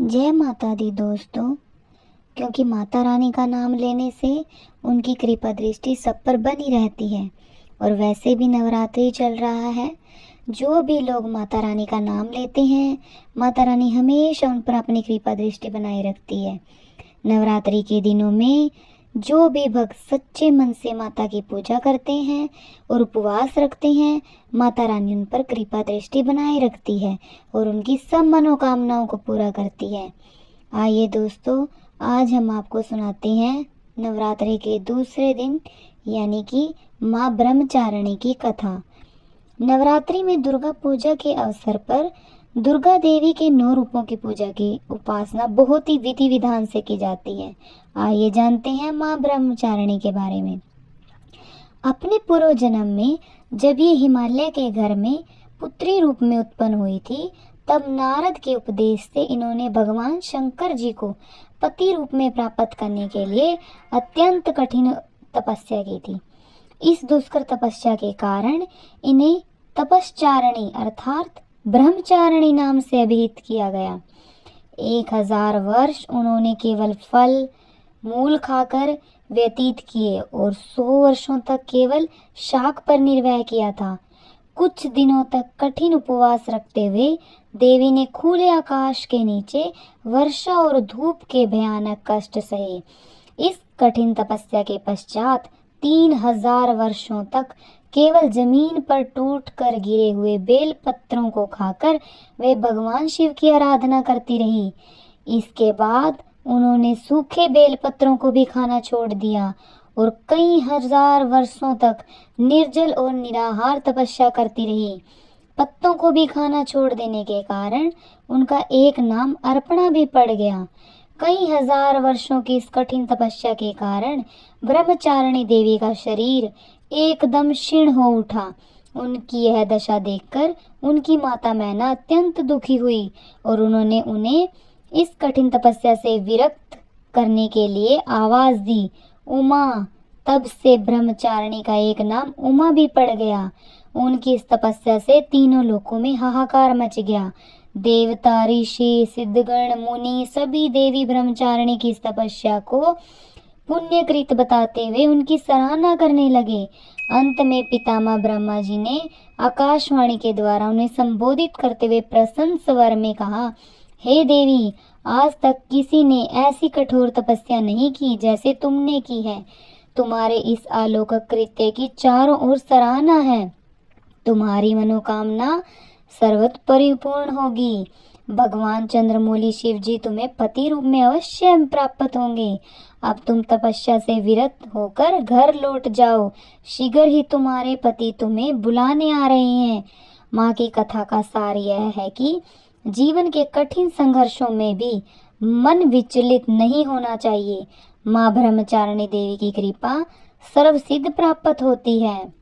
जय माता दी दोस्तों। क्योंकि माता रानी का नाम लेने से उनकी कृपा दृष्टि सब पर बनी रहती है। और वैसे भी नवरात्रि चल रहा है। जो भी लोग माता रानी का नाम लेते हैं, माता रानी हमेशा उन पर अपनी कृपा दृष्टि बनाए रखती है। नवरात्रि के दिनों में जो भी भक्त सच्चे मन से माता की पूजा करते हैं और उपवास रखते हैं, माता रानी उन पर कृपा दृष्टि बनाए रखती है और उनकी सब मनोकामनाओं को पूरा करती है। आइए दोस्तों, आज हम आपको सुनाते हैं नवरात्रि के दूसरे दिन यानी कि माँ ब्रह्मचारिणी की कथा। नवरात्रि में दुर्गा पूजा के अवसर पर दुर्गा देवी के 9 रूपों की पूजा की उपासना बहुत ही विधि विधान से की जाती है। आइए जानते हैं माँ ब्रह्मचारिणी के बारे में। अपने पूर्व जन्म में जब ये हिमालय के घर में पुत्री रूप में उत्पन्न हुई थी, तब नारद के उपदेश से इन्होंने भगवान शंकर जी को पति रूप में प्राप्त करने के लिए अत्यंत कठिन तपस्या की थी। इस दुष्कर तपस्या के कारण इन्हें तपश्चारिणी अर्थात ब्रह्मचारिणी नाम से अभिहित किया गया। 1000 वर्ष उन्होंने केवल फल मूल खाकर व्यतीत किए और 100 वर्षों तक केवल शाक पर निर्वाह किया था। कुछ दिनों तक कठिन उपवास रखते हुए देवी ने खुले आकाश के नीचे वर्षा और धूप के भयानक कष्ट सहे। इस कठिन तपस्या के पश्चात 3000 वर्षों तक केवल जमीन पर टूट कर गिरे हुए बेल पत्रों को खाकर वे भगवान शिव की आराधना करती रही। इसके बाद उन्होंने सूखे बेल पत्रों को भी खाना छोड़ दिया और कई हजार वर्षों तक निर्जल और निराहार तपस्या करती रही। पत्तों को भी खाना छोड़ देने के कारण उनका एक नाम अर्पणा भी पड़ गया। कई हजार वर्षों की इस कठिन तपस्या के कारण ब्रह्मचारिणी देवी का शरीर एकदम क्षीण हो उठा। उनकी यह दशा देखकर उनकी माता मैना अत्यंत दुखी हुई और उन्होंने उन्हें इस कठिन तपस्या से विरक्त करने के लिए आवाज दी, उमा। तब से ब्रह्मचारिणी का एक नाम उमा भी पड़ गया। उनकी इस तपस्या से तीनों लोकों में हाहाकार मच गया। देवता, ऋषि, सिद्धगण, मुनि सभी देवी ब्रह्मचारिणी की इस तपस्या को पुण्यकृत बताते हुए उनकी सराहना करने लगे। अंत में पितामह ब्रह्मा जी ने आकाशवाणी के द्वारा उन्हें संबोधित करते हुए प्रसन्न स्वर में कहा, हे देवी, आज तक किसी ने ऐसी कठोर तपस्या नहीं की जैसे तुमने की है। तुम्हारे इस अलौकिक कृत्य की चारों ओर सराहना है। तुम्हारी मनोकामना सर्वत्र परिपूर्ण होगी। भगवान चंद्रमौली शिव जी तुम्हें पति रूप में अवश्य प्राप्त होंगे। अब तुम तपस्या से विरत होकर घर लौट जाओ। शीघ्र ही तुम्हारे पति तुम्हें बुलाने आ रहे हैं। माँ की कथा का सार यह है कि जीवन के कठिन संघर्षों में भी मन विचलित नहीं होना चाहिए। माँ ब्रह्मचारिणी देवी की कृपा सर्वसिद्ध प्राप्त होती है।